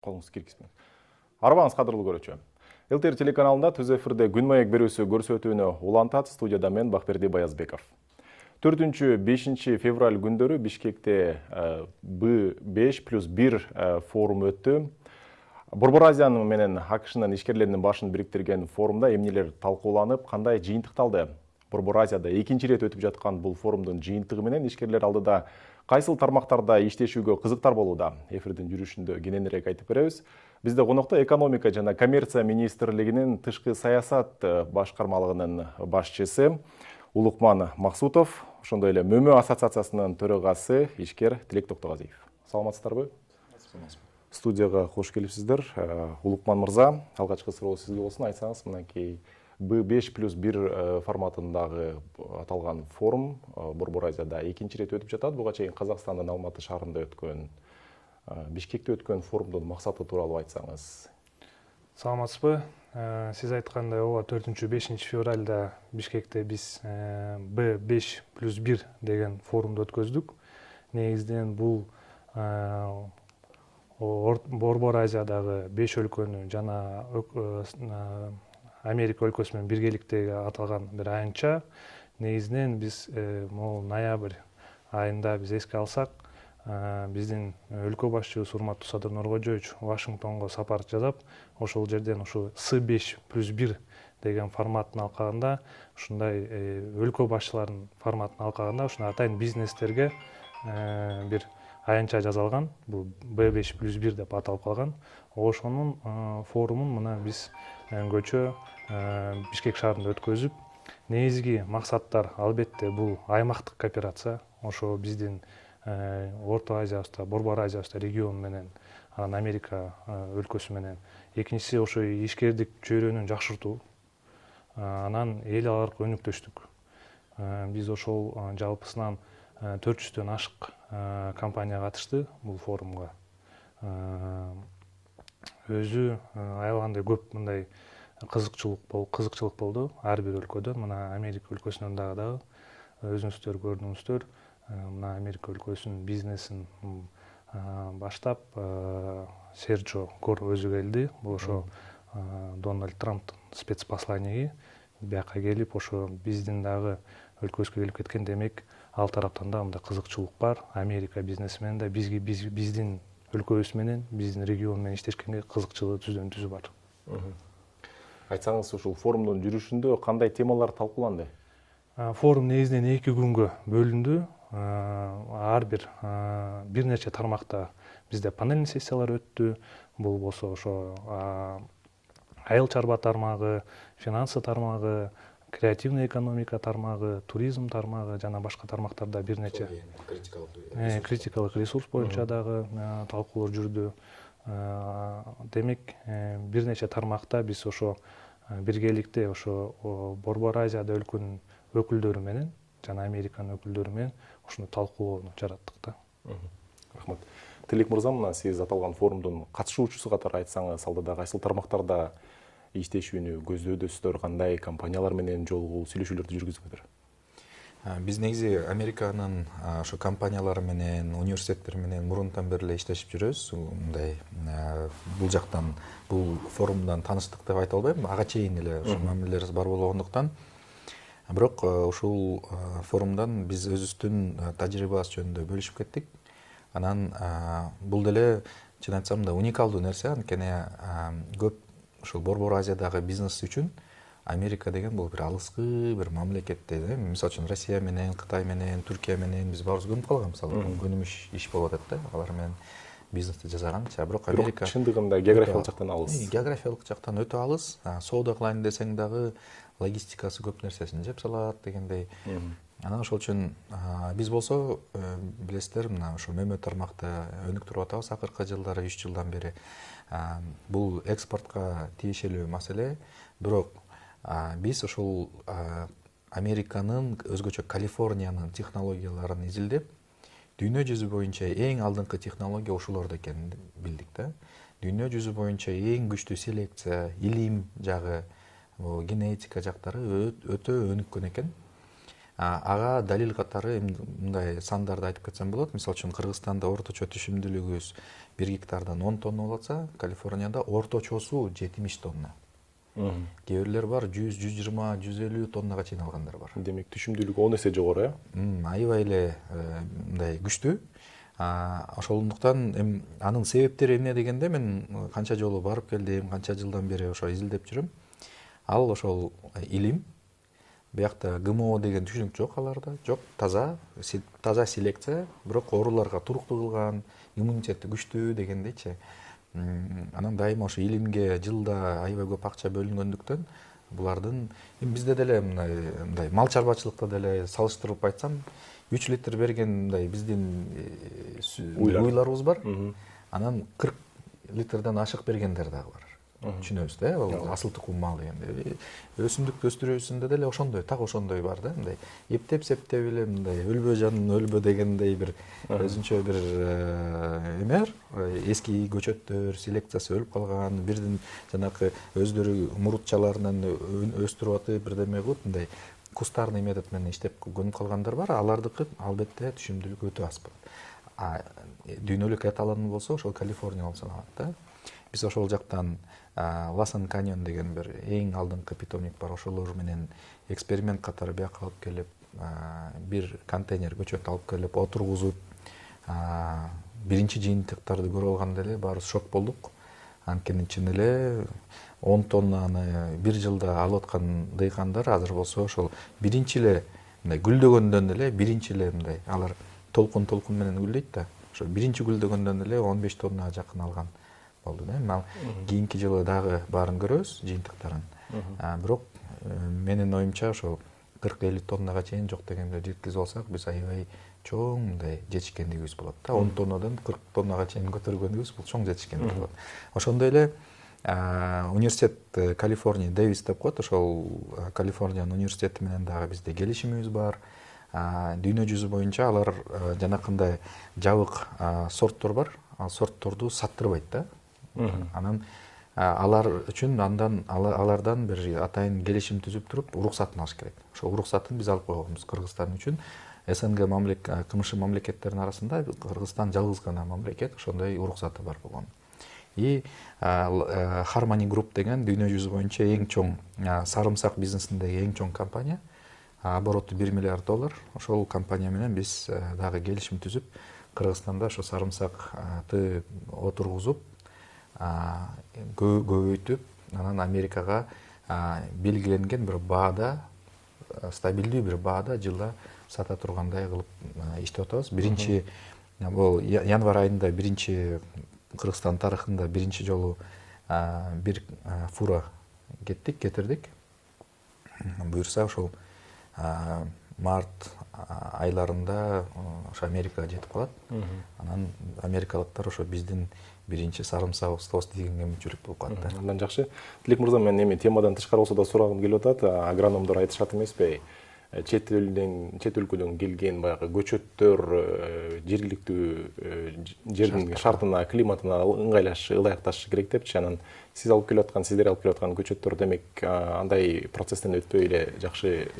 Қолыңыз келгізбеңіз. Арбаңыз қадірлі көрүүчү. ЛТР телеканалында түз эфирде күн маек берүүсү көрсөтүүнү улантат. Студияда мен Бакберди Баязбеков. 4-5 февраль күндөрү Бишкекте B5+1 форум өттү. Борбор Азиянын менен АКШнын ишкерлеринин башын бириктирген форумда эмнелер талкууланып, кандай жыйынтыкталды? Борбор Азияда экинчи рет өтүп жаткан бул форумдун жыйынтыгы менен ишкерлер алдыда кайсыл тармактарда иштешүүгө кызыктар болууда? Эфирдин жүрүшүндө кененирээк айтып беребиз. Бизде конокто экономика жана коммерция министрлигинин тышкы саясат башкармалыгынын башчысы Улукман Максутов, ошондой эле МөМө ассоциациясынын төрагасы ишкер Тилек Токтогазиев. Саламатсыздарбы? Студияга кош келипсиздер. Улукман мырза, алгачкы суроо сизге болсун. Айтсаңыз, мынакей B5+1 форматындагы аталган форум Борбор Азияда экинчи рет өтүп жатат. Буга чейин Казакстандын Алматы шаарында өткөн, Бишкекте өткөн форумдун максаты тууралуу айтсаңыз. Саламатсызбы? Сиз айткандай, 4-5 февралда Бишкекте биз B5+1 деген форумду өткөздүк. Негизинен бул Борбор Азиядагы 5 өлкөнү жана Америка өлкөсү менен биргеликтеги аталган бир аянтча. Негизинен биз ноябрь айында биз эске алсак, биздин өлкө башчыбыз урматтуу Садыр Нуркожоевич Вашингтонго сапар жасап, ошол жерден ушу С5+1 деген форматын алкаганда, ушундай өлкө башчыларынын форматын алкаганда, ушундай атайын бизнестерге бир аянтча жасалган. Бул B5+1 деп аталып калган. Ошонун форумун мына биз көчө Бишкек шаарында өткөзүп, негизги максаттар албетте бул аймактык кооперация. Ошо биздин Орто Азиябызда, Борбор Азиябызда регион менен, анан Америка өлкөсү менен. Экинчиси ошо ишкердик чөйрөнүн жакшыртуу, анан эл аралык өнүктүштүк. Биз ошол жалпысынан 400төн ашык компания катышты бул форумга. Өзү аябагандай көп мындай кызыкчылык болду ар бир өлкөдөн. Мына Америка өлкөсүнөн дагы өзүңүздөр көрдүңүздөр. Мына Америка өлкөсүнүн бизнесин баштап Серджо Гор өзү келди. Бул ошо Дональд Трамптын спецпосланниги бияка келип, ошо биздин дагы өлкөбүзгө келип кеткен. Демек, ал тараптан да мындай кызыкчылык бар. Америка бизнеси менен да биздин өлкөбүз менен, биздин регион менен иштешкенге кызыкчылыгы түздөн түз бар. Айтсаңыз, ушул форумдун жүрүшүндө кандай темалар талкууланды? Форум негизинен 2 күнгө бөлүндү. Ар бир нече тармакта бизде панельный сессиялар өттү. Бул болсо ошо айыл чарба тармагы, финансы тармагы, креативный экономика тармагы, туризм тармагы жана башка тармактарда бир нече критикалык ресурс боюнча дагы талкуулар жүрдү. Демек, бир нече тармакта биз ошо биргеликте ошо Борбор Азияда өлкөнүн өкүлдөрү менен жана Американын өкүлдөрү менен ушуну талкуулоону жараттык да. Рахмат. Тилек мырза, мына сиз аталган форумдун катышуучусу катары айтсаңыз, алдыда кайсыл тармактарда иштешүүнү көздөдөсүздөр, кандай компаниялар менен жолугуу, сүйлөшүүлөрдү жүргүздүңүздөр? Биз негизи Американын ошо компаниялары менен, университеттер менен мурунтан бери эле иштешип жүрөбүз. Мындай бул жактан, бул форумдан таныштык деп айта албайм. Ага чейин эле ошо мамилелерибиз бар болгондуктан. Бирок ушул форумдан биз өзүбүздүн тажрыйбабыз жөнүндө бөлүшүп кеттик. Анан бул деле чын айтсам да уникалдуу нерсе. Анткени көп ушул Борбор Азиядагы бизнес үчүн Америка деген бул бир алыскы бир мамлекетте, мисалы үчүн Россия менен, Кытай менен, Түркия менен биз баарыбыз көнүп калган. Мисалы көнүмүш иш болуп атат да, алар менен бизнести жасаганча. Бирок Америка чындыгында географиялык жактан алыс. Географиялык жактан өтө алыс. Соода кылайын десең дагы логистикасы көп нерсесин жеп салат дегендей. Анан ошол үчүн биз болсо билесиздер, мына ошо МөМө тармакта өнүктүрүп атабыз акыркы жылдары, 3 жылдан бери. Бул экспортко тиешелүү маселе. Бирок биз ошол Американын, өзгөчө Калифорниянын технологияларын изилдеп, дүйнө жүзү боюнча эң алдыңкы технология ошолордо экенин билдик да. Дүйнө жүзү боюнча эң күчтүү селекция, илим жагы, генетика жактары өтө өнүккөн экен. ага далил катары мындай сандарды айтып кетсем болот. Мисалы үчүн Кыргызстанда орточо түшүмдүүлүгүбүз 1 гектардан 10 тонна болса, Калифорнияда орточосу 70 тонна. Кээ бирлер бар 100, 120, 150 тоннага чейин алгандар бар. Демек түшүмдүүлүгү 10 эсе жогору, Аябай эле мындай күчтүү. Ошондуктан анын себептери эмне дегенде мен канча жолу барып келдим, канча жылдан бери ошо изилдеп жүрөм. Ал ошол илим. Биякта ГМО деген түшүнүк жок аларда. Жок, таза селекция, бирок ооруларга туруктуу кылган, иммунитети күчтүү дегендейчи. Анан дайыма ошо илимге жылда аябай көп акча бөлүнгөндүктөн булардын бизде деле мындай мал чарбачылыкта деле салыштырып айтсам 3 литр берген мындай биздин уйларыбыз бар. Анан 40 литрден ашык бергендер дагы бар. Түшүнөбүз да, ал асыл тукум мал дегенде. Өсүмдүктү өстүрүүсүндө деле ошондой, так ошондой бар да, мындай эптеп эле мындай өлбө жанын өлбө дегендей бир өзүнчө бир эмер, эски көчөттөр селекциясы өлүп калган, бирдин жанакы өздөрү мурутчаларынан өстүрүп атып бирдеме кылып мындай кустарный метод менен иштеп көнүп калгандар бар. Алардыкы албетте түшүмдүүлүк өтө аз болот. Дүйнөлүк эталон болсо ошол Калифорния болуп саналат да. Биз ошол жактан Ласан Каньон деген бир эң алдыңкы питомник бар. Ошолор менен эксперимент катары бияка алып келип, бир контейнер көчөт алып келип отургузуп, биринчи жыйынтыктарды көрүп алганда эле баарыбыз шок болдук. Анткени чын эле 10 тоннаны бир жылда алып аткан дыйкандар азыр болсо ошол биринчи эле мындай гүлдөгөндөн эле биринчи эле мындай алар толкун менен гүлдөйт да. Ошо биринчи гүлдөгөндөн эле 15 тоннага жакын алган болду да. Кийинки жылы дагы баарын көрөбүз жыйынтыктарын. Бирок менин оюмча ошол 40-50 тоннага чейин жок дегенде жеткизип алсак, биз аябай чоң мындай жетишкендигибиз болот да. 10 тоннадан 40 тоннага чейин көтөргөнүбүз бул чоң жетишкендик болот. Ошондой эле университет Калифорния Дэвис деп коет. Ошол Калифорниянын университети менен дагы бизде келишимибиз бар. Дүйнө жүзү боюнча алар жанакындай жабык сорттор бар. Ал сортторду саттырбайт да. Анан алар үчүн алардан бир атайын келишим түзүп туруп уруксатын алыш керек. Ошол уруксатын биз алып койгонбуз Кыргызстан үчүн. СНГ КМШ мамлекеттеринин арасында Кыргызстан жалгыз гана мамлекет ошондой уруксаты бар болгон. И Harmony Group деген дүйнө жүзү боюнча эң чоң сарымсак бизнесиндеги эң чоң компания. Обороту $1 миллиард. Ошол компания менен биз дагы келишим түзүп, Кыргызстанда ошо сарымсакты отургузуп, көбөйтүп, анан Америкага белгиленген бир баада, стабилдүү бир баада жылда сата тургандай кылып иштеп атабыз. Биринчи бул январь айында биринчи Кыргызстан тарыхында биринчи жолу бир фура кетирдик. Буюрса ошол март айларында ошо Америкага жетип калат. Анан америкалыктар ошо биздин биринчи сарымсагыбызды дегенге мүчөлүк болуп калат да. Андан жакшы. Тилек мырза, мен эми темадан тышкары болсо да сурагым келип атат. Агрономдор айтышат эмеспи? Чет өлкөдөн келген баягы көчөттөр жергиликтүү жердин шартына, климатына ылайыкташышы керек депчи. Анан сиздер алып келип аткан көчөттөр демек андай процесстен өтпөй эле жакшы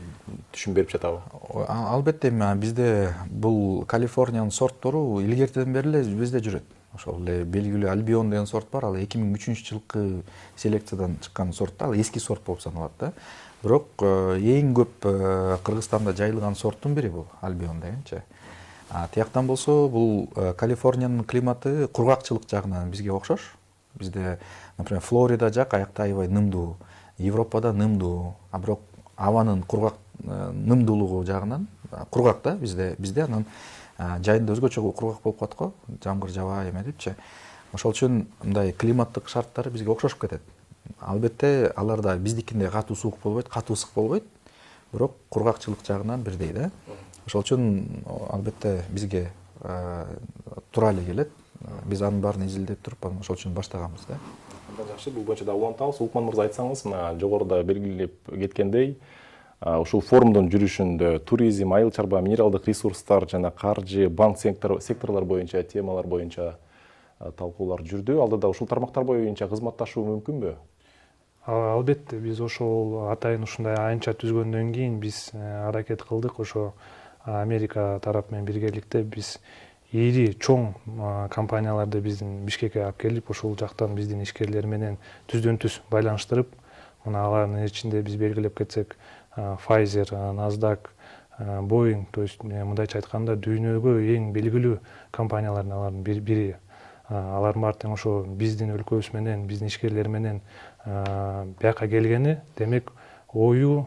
түшүм берип жатабы? Албетте, бизде бул Калифорниянын сорттору илгертеден бери эле бизде жүрөт. Ошол эле белгилүү Альбион деген сорт бар. Ал 2003-жылкы селекциядан чыккан сорт да. Ал эски сорт болуп саналат да. Бирок эң көп Кыргызстанда жайылган сорттун бири бул Альбион дегенчи. Тияктан болсо бул Калифорниянын климаты кургакчылык жагынан бизге окшош. Бизде, например, Флорида жак аякта аябай нымдуу, Европада нымдуу, бирок абанын нымдуулугу жагынан кургак да бизде анан жайында өзгөчө кургак болуп калат го, жамгыр жабай депчи. Ошол үчүн мындай климаттык шарттары бизге окшошуп кетет. Албетте аларда биздикиндей катуу суук болбойт, катуу ысык болбойт, бирок кургакчылык жагынан бирдей да. Ошол үчүн албетте бизге туура эле келет. Биз анын баарын изилдеп туруп, ошол үчүн баштаганбыз да. Андан жакшы, бул боюнча да улантабыз. Улукман мырза, айтсаңыз, мына жогоруда белгилеп кеткендей, ушул форумдун жүрүшүндө туризм, айыл чарба, минералдык ресурстар жана каржы, банк секторлор боюнча, темалар боюнча талкуулар жүрдү. Алдыда ушул тармактар боюнча кызматташуу мүмкүнбү? Албетте биз ошол атайын ушундай аянтча түзгөндөн кийин биз аракет кылдык ошо Америка тарап менен биргеликте биз ири чоң компанияларды биздин Бишкекке алып келип ошол жактан биздин ишкерлер менен түздөн түз байланыштырып, мына алардын ичинде биз белгилеп кетсек Pfizer, NASDAQ, Boeing, то есть мындайча айтканда дүйнөгө эң белгилүү компаниялардын алардын бири. Алардын баары тең ошо биздин өлкөбүз менен, биздин ишкерлер менен бияка келгени, демек ою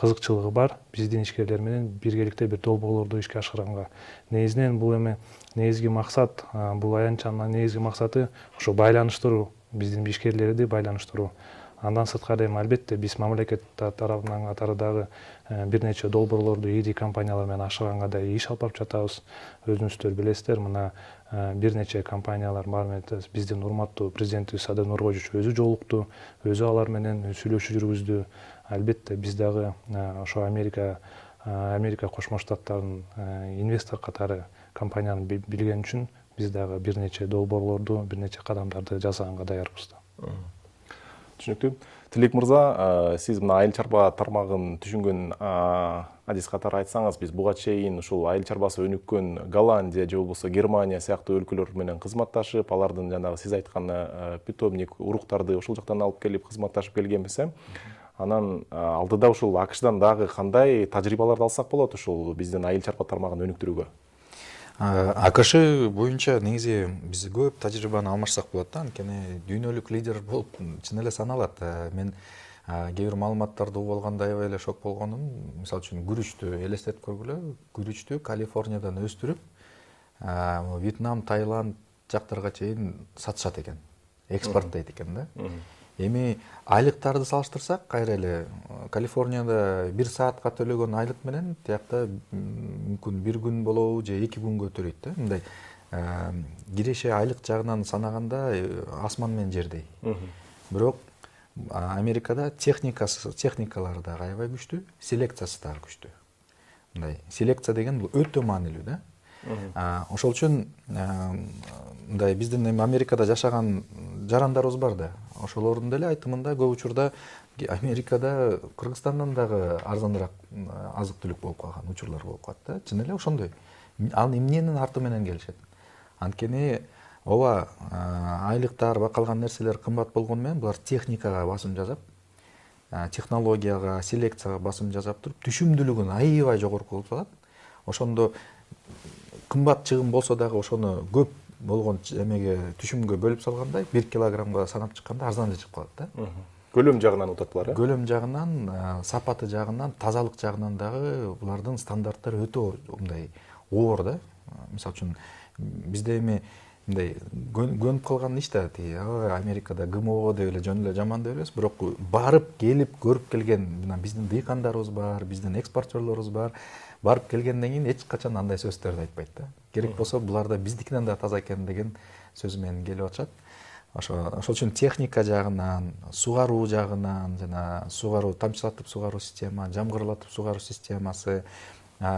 кызыкчылыгы бар биздин ишкерлер менен биргеликте бир долбоорлорду ишке ашырганга. Негизинен бул эми негизги максат, бул аянтчанын негизги максаты ошо байланыштыруу, биздин ишкерлерди байланыштыруу. Андан сырткары эми албетте биз мамлекет тарабынан катары дагы бир нече долбоорлорду ири компаниялар менен ашырганга да иш алып барып жатабыз. Өзүңүздөр билесиздер, мына бир нече компаниялар баары менен биздин урматтуу президентибиз Садыр Нуркожич өзү жолукту, өзү алар менен сүйлөшүү жүргүздү. Албетте биз дагы ошо Америка Кошмо Штаттарынын инвестор катары компанияны билген үчүн биз дагы бир нече долбоорлорду, бир нече кадамдарды жасаганга даярбыз. Түшүнүктүү. Тилек мырза, сиз мына айыл чарба тармагын түшүнгөн адис катары айтсаңыз, биз буга чейин ушул айыл чарбасы өнүккөн Голландия же болбосо Германия сыяктуу өлкөлөр менен кызматташып, алардын жанагы сиз айткан питомник уруктарды ошол жактан алып келип кызматташып келгенбиз. Анан алдыда ушул АКШдан дагы кандай тажрыйбаларды алсак болот ушул биздин айыл чарба тармагын өнүктүрүүгө? АКШ боюнча негизи биз көп тажрыйбаны алмашсак болот да, анткени дүйнөлүк лидер болуп чын эле саналат. Мен кээ бир маалыматтарды угуп алганда аябай эле шок болгонум. Мисалы үчүн күрүчтү элестетип көргүлө, күрүчтү Калифорниядан өстүрүп, Вьетнам, Таиланд жактарга чейин сатышат экен, экспорттойт экен да. Эми айлыктарды салыштырсак, кайра эле Калифорнияда 1 саатка төлөгөн айлык менен тиякта мүмкүн 1 күн болобу же 2 күнгө төлөйт да. Мындай киреше айлык жагынан санаганда асман менен жердей. Бирок Америкада техникалары дагы аябай күчтүү, селекциясы дагы күчтүү. Мындай селекция деген бул өтө маанилүү да. Ошол үчүн мындай биздин эми Америкада жашаган жарандарыбыз бар да. Ошолордун деле айтымында көп учурда Америкада Кыргызстандан дагы арзаныраак азык-түлүк болуп калган учурлар болуп калат да. Чын эле ошондой. Ал эмненин арты менен келишет? Анткени ооба айлыктар, калган нерселер кымбат болгону менен булар техникага басым жасап, технологияга, селекцияга басым жасап туруп, түшүмдүүлүгүн аябай жогорку кылып салат. Ошондо кымбат чыгым болсо дагы ошону көп болгон эмеге түшүмгө бөлүп салгандай 1 килограммга санап чыкканда арзан эле чыгып калат да. Көлөм жагынан утат булар, э? Көлөм жагынан, сапаты жагынан, тазалык жагынан дагы булардын стандарттары өтө мындай оор да. Мисалы үчүн бизде эми мындай көнүп калган иш да, Америкада ГМО деп эле жөн эле жаман деп элес, бирок барып келип көрүп келген биздин дыйкандарыбыз бар, биздин экспортерлорубуз бар. Барып келгенден кийин эч качан андай сөздөрдү айтпайт да. Керек болсо буларда биздикинен да таза экен деген сөз менен келип атышат. Ошол үчүн техника жагынан, сугаруу жагынан, жана сугаруу, тамчылатып сугаруу система, жамгырлатып сугаруу системасы.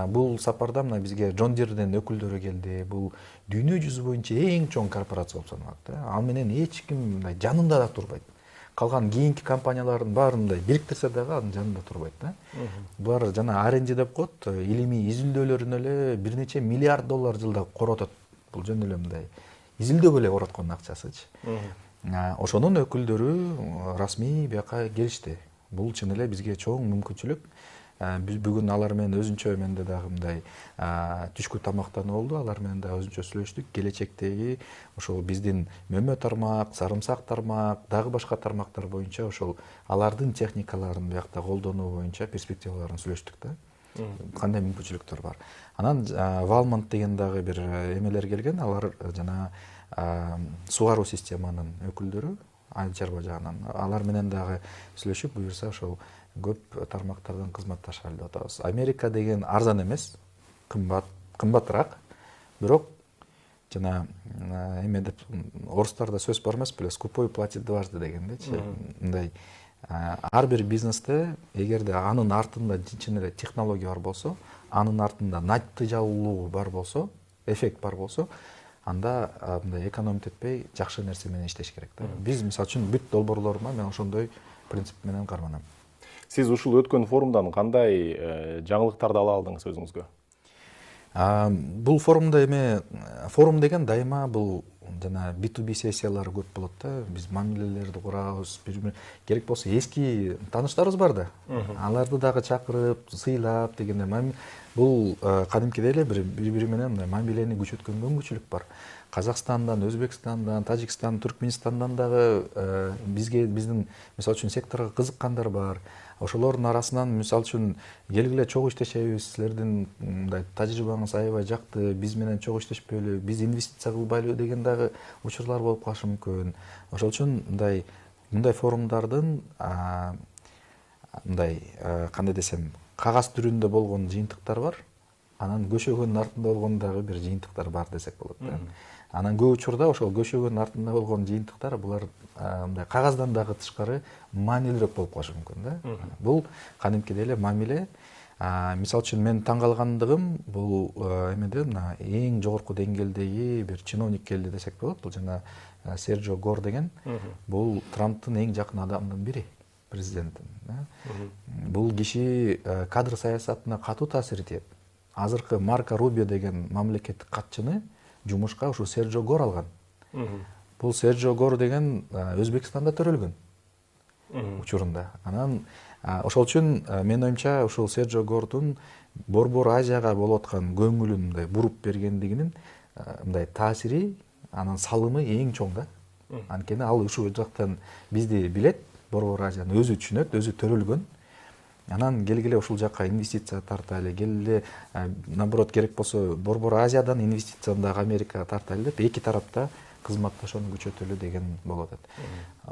Бул сапарда мына бизге John Deere'ден өкүлдөрү келди. Бул дүйнө жүзү боюнча эң чоң корпорация болуп саналат да. Ал менен эч ким мындай жанында да турбайт. Калган кийинки компаниялардын баарындай бириктирсе дагы анын жанында турбайт да. Булар жана R&D деп коет, илимий изилдөөлөрүнө эле бир нече миллиард доллар жылда коротот. Бул жөн эле мындай изилдөөгө эле короткон акчасычы. Ошонун өкүлдөрү расмий бияка келишти. Бул чын эле бизге чоң мүмкүнчүлүк. Биз бүгүн алар менен өзүнчө менде дагы мындай түшкү тамактануу болду. Алар менен дагы өзүнчө сүйлөштүк. Келечектеги ошол биздин мөмө тармак, сарымсак тармак, дагы башка тармактар боюнча ошол алардын техникаларын биякта колдонуу боюнча перспективаларын сүйлөштүк да. Кандай мүмкүнчүлүктөр бар. Анан Valmont деген дагы бир эмелер келген. Алар жана сугаруу системанын өкүлдөрү айыл чарба жагынан. Алар менен дагы сүйлөшүп, буюрса ошол көп тармактардан кызматташалы деп атабыз. Америка деген арзан эмес, кымбатыраак. Бирок жана эме деп орустарда сөз бар эмес беле, скупой платит дважды дегендечи. Мындай ар бир бизнесте эгерде анын артында чын эле технология бар болсо, анын артында натыйжалуулугу бар болсо, эффект бар болсо, анда мындай экономить этпей жакшы нерсе менен иштеш керек да. Биз мисалы үчүн бүт долбоорлорума мен ошондой принцип менен карманам. Сиз ушул өткөн форумдан кандай жаңылыктарды ала алдыңыз өзүңүзгө? Бул форумда форум деген дайыма бул жана B2B сессиялар көп болот да. Биз мамилелерди курабыз, керек болсо эски тааныштарыбыз бар да. Аларды дагы чакырып, сыйлап дегенде бул кадимкидей эле бири менен мындай мамилени күчөткөн мүмкүнчүлүк бар. Казакстандан, Өзбекстандан, Тажикстандан, Түркменистандан дагы биздин мисалы үчүн секторго кызыккандар бар. Ошолордун арасынан мисалы үчүн келгиле чогуу иштешебиз, силердин мындай тажрыйбаңыз аябай жакты, биз менен чогуу иштешпөйлү, биз инвестиция кылбайлы деген дагы учурлар болуп калышы мүмкүн. Ошол үчүн мындай форумдардын мындай кандай десем, кагаз түрүндө болгон жыйынтыктар бар. Анан көшөгөнүн артында болгон дагы бир жыйынтыктар бар десек болот да. Анан көп учурда ошол көшөгөнүн артында болгон жыйынтыктар булар мындай кагаздан дагы тышкары маанилүүрөөк болуп калышы мүмкүн да. Бул кадимкидей эле мамиле. Мисалы үчүн мен таң калгандыгым бул эмеде мына эң жогорку деңгээлдеги бир чиновник келди десек болот. Бул жана Серджио Гор деген. Бул Трамптын эң жакын адамдын бири, президенттин. Бул киши кадр саясатына катуу таасир этет. Азыркы Марко Рубио деген мамлекеттик катчыны жумушка ушу Серджио Гор алган. Бул Серджио Гор деген Өзбекстанда төрөлгөн учурунда. Анан ошол үчүн менин оюмча ушул Серджио Гордун Борбор Азияга болуп аткан көңүлүн мындай буруп бергендигинин мындай таасири, анын салымы эң чоң да. Анткени ал ушул жактан бизди билет, Борбор Азияны өзү түшүнөт, өзү төрөлгөн. Анан келгиле ушул жакка инвестиция тартайлы, келгиле наоборот керек болсо Борбор Азиядан инвестицияны дагы Америкага тартайлы деп эки тарапта кызматташууну күчөтөлү деген болуп атат.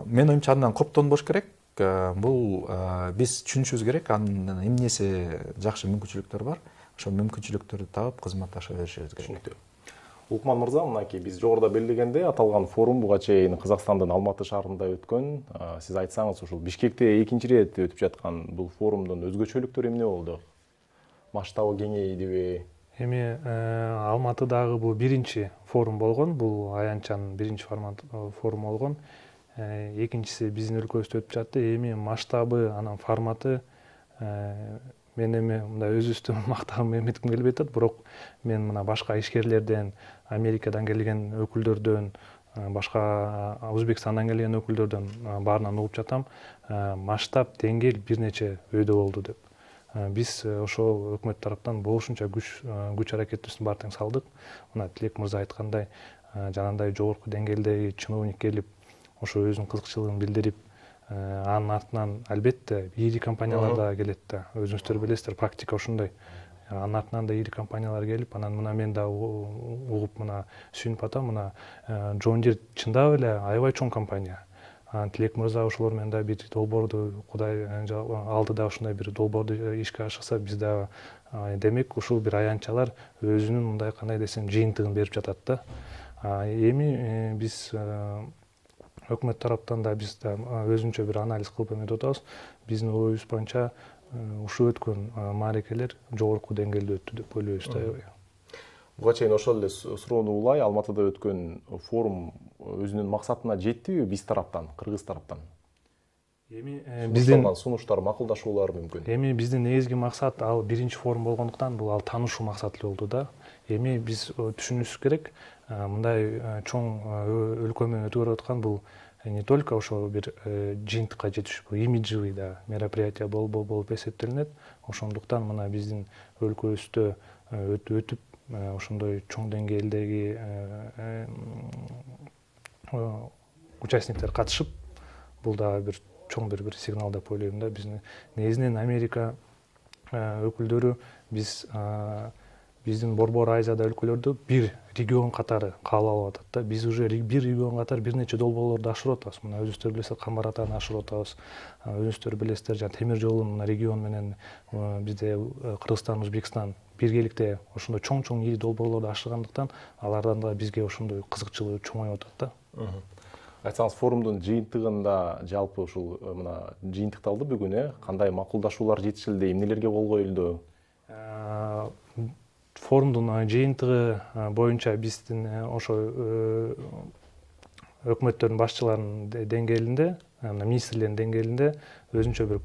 Менин оюмча андан коптонбош керек. Бул биз түшүнүшүбүз керек, анын эмнеси жакшы мүмкүнчүлүктөр бар. Ошол мүмкүнчүлүктөрдү таап кызматташа беришибиз керек. Улукман мырза, мынакей биз жогоруда белгилегендей аталган форум буга чейин Казакстандын Алматы шаарында өткөн. Сиз айтсаңыз, ушул Бишкекте экинчи ирет өтүп жаткан бул форумдун өзгөчөлүктөрү эмне болду? Масштабы кеңейдиби? Эми Алматыдагы бул биринчи форум болгон, бул аянтчанын биринчи форум болгон. Экинчиси биздин өлкөбүздө өтүп жатты. Эми масштабы, анан форматы мен эми мындай өзүбүздү мактагым эметким келбей атат, бирок мен мына башка ишкерлерден, Америкадан келген өкүлдөрдөн, башка Өзбекстандан келген өкүлдөрдөн баарынан угуп жатам. Масштаб, деңгээл бир нече өйдө болду деп. Биз ошол өкмөт тараптан болушунча күч аракетибиздин баарын салдык. Мына Тилек мырза айткандай, жанагындай жогорку деңгээлдеги чиновник келип, ошо өзүнүн кызыкчылыгын билдирип, анын артынан албетте ири компаниялар да келет да. Өзүңүздөр билесиздер, практика ошондой. Анын артынан да ири компаниялар келип, анан мына мен да угуп мына сүйүнүп атам, мына John Deere чындап эле аябай чоң компания. Тилек мырза ошолор менен да бир долбоорду Кудай алдыда ошондой бир долбоорду ишке ашырса, биз да демек ушул бир аянтчалар өзүнүн мындай кандай десем жыйынтыгын берип жатат да. Эми биз өкмөт тараптан да биз да өзүнчө бир анализ кылып эметип атабыз. Биздин оюбуз боюнча ушул өткөн маарекелер жогорку деңгээлде өттү деп ойлойбуз да. Буга чейин ошол эле суроону улай, Алматыда өткөн форум өзүнүн максатына жеттиби биз тараптан, кыргыз тараптан? Эми биздин сунуштар, макулдашуулар мүмкүн. Эми биздин негизги максат ал биринчи форум болгондуктан бул ал таанышуу максаты болду да. Эми биз түшүнүшүбүз керек, мындай чоң өлкө менен өтүп барып аткан бул не только ошо бир жыйынтыкка жетиш, бул имиджевый да мероприятие болуп эсептелинет. Ошондуктан мына биздин өлкөбүздө өтүп ошондой чоң деңгээлдеги участниктер катышып, бул да бир чоң бир сигнал деп ойлойм да. Биздин негизинен Америка өкүлдөрү биздин Борбор Азияда өлкөлөрдү бир регион катары кабыл алып атат да. Биз уже бир регион катары бир нече долбоорлорду ашырып атабыз. Мына өзүңүздөр билесиздер, Камбар Атаны ашырып атабыз. Өзүңүздөр билесиздер, жана темир жолдун регион менен бизде Кыргызстан, Өзбекстан биргеликте ошондой чоң ири долбоорлорду ашыргандыктан алардан да бизге ошондой кызыкчылыгы чоңоюп атат да. Айтсаңыз, форумдун жыйынтыгында жалпы ушул мына жыйынтыкталды бүгүн, кандай макулдашуулар жетишилди, эмнелерге кол коюлду? Форумдун жыйынтыгы боюнча биздин ошо өкмөттөрдүн башчыларынын деңгээлинде министрлердин деңгээлинде өзүнчө бир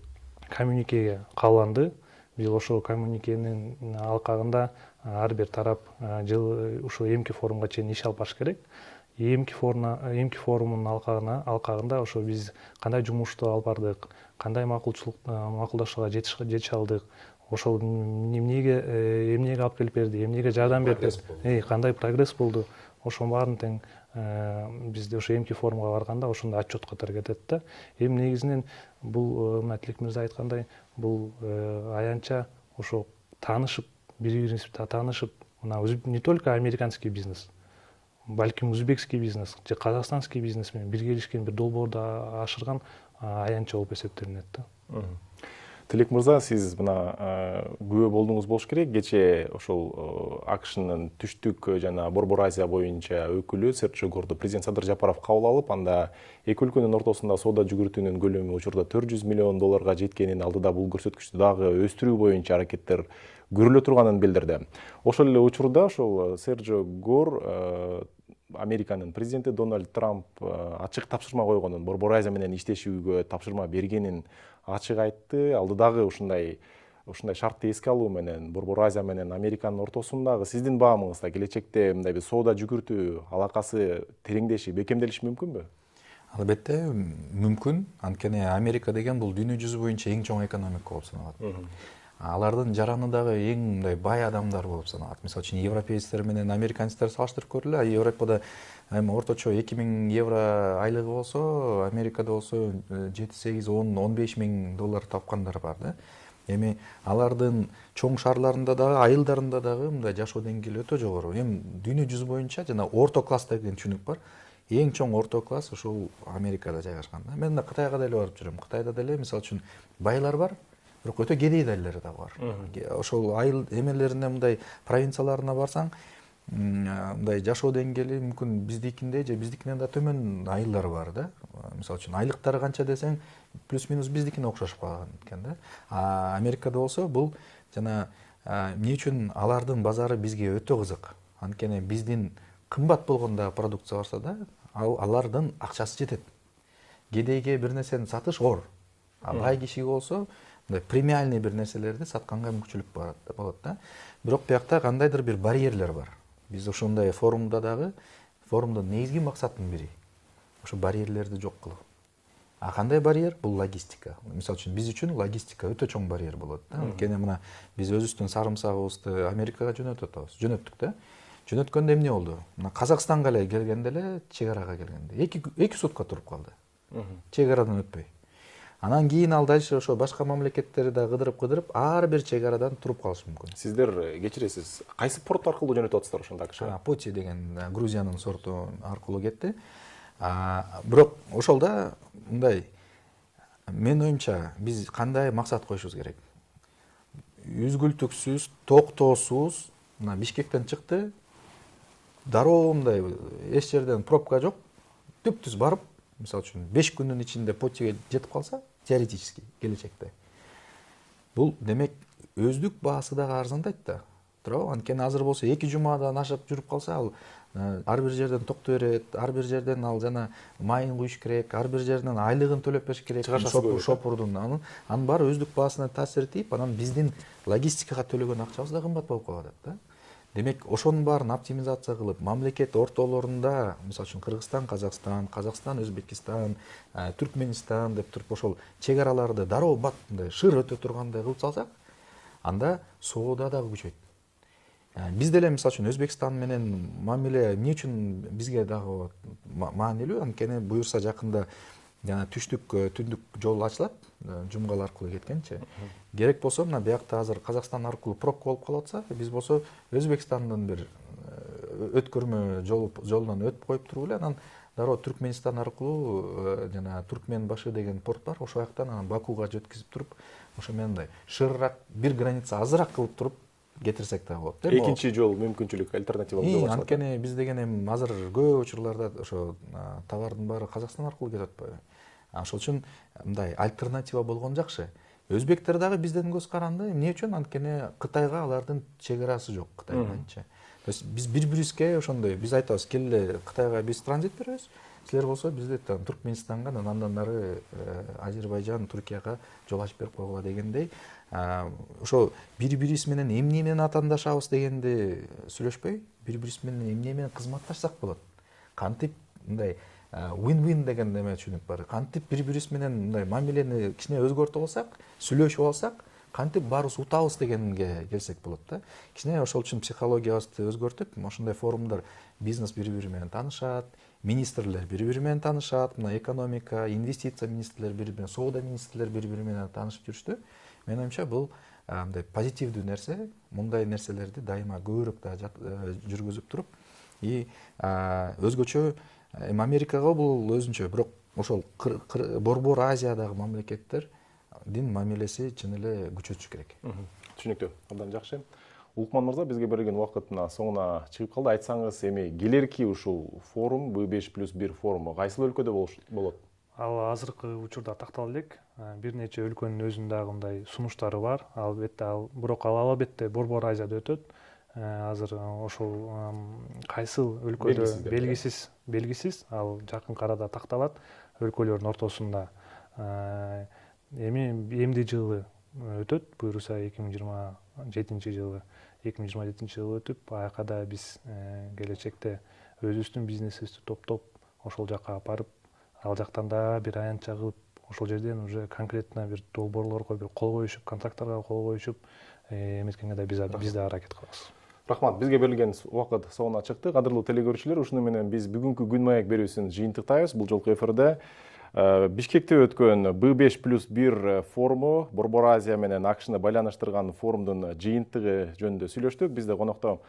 коммюникеге кабылданды. Биз ошол коммуникенин алкагында ар бир тарап жыл ушул эмки форумга чейин иш алып барыш керек. Эмки форумунун алкагында ошо биз кандай жумушту алып бардык, кандай макулдашууга жетише алдык, ошол эмнеге алып келип берди, эмнеге жардам берди, кандай прогресс болду, ошонун баарын тең бизде ошо эмки форумга барганда ошондой отчет катары кетет да. Эми негизинен бул Тилек мырза айткандай, бул аянтча ошо таанышып, бири-бирибизди таанышып, мына не только американский бизнес, балким узбекский бизнес же казакстанский бизнес менен бирге иришкен бир долбоорду ашырган аянтча болуп эсептелинет да. Тилек мырза, сиз мына күбө болдуңуз болуш керек. Кечээ ошол АКШнын түштүк жана Борбор Азия боюнча өкүлү Серджио Горду президент Садыр Жапаров кабыл алып, анда эки өлкөнүн ортосунда соода жүгүртүүнүн көлөмү учурда $400 миллион жеткенин, алдыда бул көрсөткүчтү дагы өстүрүү боюнча аракеттер көрүлө турганын билдирди. Ошол эле учурда ошол Серджио Гор Американын президенти Дональд Трамп ачык тапшырма койгонун, Борбор Азия менен иштешүүгө тапшырма бергенин ачык айтты. Алдыдагы ушундай шартты эске алуу менен Борбор Азия менен Американын ортосундагы сиздин баамыңызда келечекте мындай бир соода жүгүртүү алакасы тереңдеши, бекемделиши мүмкүнбү? Албетте мүмкүн. Анткени Америка деген бул дүйнө жүзү боюнча эң чоң экономика болуп саналат. Алардын жараны дагы эң мындай бай адамдар болуп саналат. Мисалы үчүн европейцтер менен американецтер салыштырып көрүлө. Европада орточо 2000 евро айлыгы болсо, Америкада болсо 7-8, 10, 15 миң доллар тапкандар бар да. Эми алардын чоң шаарларында дагы, айылдарында дагы мындай жашоо деңгээли өтө жогору. Эми дүйнө жүзү боюнча жана орто класс деген түшүнүк бар. Эң чоң орто класс ошол Америкада жайгашкан да. Мен Кытайга деле барып жүрөм. Кытайда деле мисалы үчүн байлар бар, бирок өтө кедей дайлар да бар. Ошол айыл эмелерине мындай провинцияларына барсаң, мындай жашоо деңгээли мүмкүн биздикиндей же биздикинен да төмөн айылдар бар да. Мисалы үчүн айлыктары канча десең, плюс-минус биздикине окшошуп калган экен да. Америкада болсо бул жана эмне үчүн алардын базары бизге өтө кызык. Анткени биздин кымбат болгондагы продукция барса да, алардын акчасы жетет. Кедейге бир нерсени сатыш оор. Бай кишиге болсо премиальный бир нерселерди сатканга мүмкүнчүлүк болот да. Бирок биякта кандайдыр бир барьерлер бар. Биз ошондой форумда дагы, форумдун негизги максатынын бири ошо барьерлерди жок кылуу. Кандай барьер? Бул логистика. Мисалы үчүн биз үчүн логистика өтө чоң барьер болот да. Анткени мына биз өзүбүздүн сарымсагыбызды Америкага жөнөттүк да. Жөнөткөндө эмне болду? Мына Казакстанга эле келгенде эле чек арага келгенде 2 сутка туруп калды. Чек арадан өтпөй. Анан кийин ал дальше ошо башка мамлекеттерди да кыдырып ар бир чек арадан туруп калышы мүмкүн. Сиздер кечиресиз, кайсы порт аркылуу жөнөтүп атасыздар ошондо акшга? Поти деген Грузиянын сорту аркылуу кетти. Бирок ошолда мындай, мен оюмча биз кандай максат коюшубуз керек? Үзгүлтүксүз, токтоосуз, мына Бишкектен чыкты, дароо мындай эч жерден пробка жок, түптүз барып, мисалы үчүн 5 күндүн ичинде Потиге жетип калса, теоретически келечекте. Бул демек өздүк баасы дагы арзандайт да. Туурабы? Анткени азыр болсо 2 жумадан ашып жүрүп калса, ал ар бир жерден токто берет, ар бир жерден ал жана майын куюш керек, ар бир жерден айлыгын төлөп бериш керек, шопурдун. Анын баары өздүк баасына таасир этип, анан биздин логистикага төлөгөн акчабыз да кымбат болуп калат да. Демек, ошонун баарын оптимизация кылып, мамлекет ортолорунда, мисалы үчүн Кыргызстан, Казакстан, Өзбекистан, Түркменистан деп туруп ошол чек араларды дароо мындай шыр өтө тургандай кылып салсак, анда соода дагы күчөйт. Биз деле мисалы үчүн Өзбекстан менен мамиле эмне үчүн бизге дагы маанилүү? Анткени буюрса жакында жана түндүк жол ачылат, Жумгал аркылуу кеткенчи. Керек болсо мына биякта азыр Казакстан аркылуу пробка болуп калып атса, биз болсо Өзбекстандын бир өткөрмө жолунан өтүп коюп туруп эле, анан дароо Түркменистан аркылуу жана Туркмен башы деген порт бар, ошол жактан анан Бакуга жеткизип туруп, ошо менен мындай шырыраак, бир граница азыраак кылып туруп кетирсек да болот. Экинчи жол мүмкүнчүлүк, альтернатива болуп атат. Анткени биз деген эми азыр көп учурларда ошо товардын баары Казакстан аркылуу кетип атпайбы? Ошол үчүн мындай альтернатива болгон жакшы. Өзбектер дагы бизден көз каранды. Эмне үчүн? Анткени Кытайга алардын чек арасы жок, Кытай мененчи. То есть биз бири-бирибизге ошондой, биз айтабыз, келе Кытайга биз транзит беребиз, силер болсо бизде там Туркменистанга, андан нары Азербайжан, Түркияга жол ачып берип койгула дегендей, ошо бири-бирибиз менен эмне менен атаандашабыз дегенди сүйлөшпөй, бири-бирибиз менен эмне менен кызматташсак болот. Кантип мындай win-win деген неме түшүнүк бар. Кантип бири-бирибиз менен мындай мамилени кичине өзгөртүп алсак, сүйлөшүп алсак, кантип баарыбыз утабыз дегенге келсек болот да. Кичине ошол үчүн психологиябызды өзгөртүп, ошондой форумдар бизнес бири-бири менен таанышат, министрлер бири-бири менен таанышат, мына экономика, инвестиция министрлери бири-бири менен, соода министрлери бири-бири менен таанышып жүрүштү. Менин оюмча бул мындай позитивдүү нерсе, мындай нерселерди дайыма көбүрөөк да жүргүзүп туруп, и өзгөчө Америкага бул өзүнчө, бирок ошол Борбор Азиядагы мамлекеттердин мамилеси чын эле күчөтүш керек. Түшүнүктүү, абдан жакшы. Улукман мырза, бизге берилген убакыт мына соңуна чыгып калды. Айтсаңыз, эми келерки ушул форум, B5+1 форуму кайсыл өлкөдө болот? Ал азыркы учурда тактала элек. Бир нече өлкөнүн өзүнүн дагы мындай сунуштары бар. Албетте бирок албетте Борбор Азияда өтөт. Азыр ошол кайсыл өлкөдө белгисиз, ал жакын арада такталат өлкөлөрдүн ортосунда. Эмди жылы өтөт, буюрса 2027 жылы өтүп, аякада биз келечекте өзүбүздүн бизнесибизди топтоп ошол жака апарып, ал жактан да бир аянтча кылып, ошол жерден уже конкретно бир долбоорлорго бир кол коюшуп, контракттарга кол коюшуп, эметкенге да биз да аракет кылабыз. Рахмат, бизге берилген убакыт соңуна чыкты. Кадырлуу телекөрүүчүлөр, ушуну менен биз бүгүнкү күн маек берүүсүн жыйынтыктайбыз. Бул жолку эфирде Бишкекте өткөн B5+1 форуму, Борбор Азия менен АКШны байланыштырган форумдун жыйынтыгы жөнүндө сүйлөштүк. Бизде конокто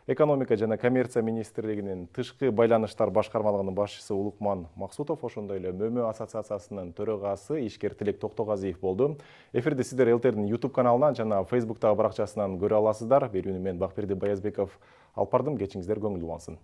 экономика жана коммерция министрлигинин тышкы байланыштар башкармалыгынын башчысы Улукман Максутов, ошондой эле МөМө ассоциациясынын төрагасы ишкер Тилек Токтогазиев болду. Эфирди сиздер ЛТРдин YouTube каналынан жана Facebooktагы баракчасынан көрө аласыздар. Берүүнү мен Бакберди Баязбеков алып бардым. Кечиңиздер көңүлдүү болсун.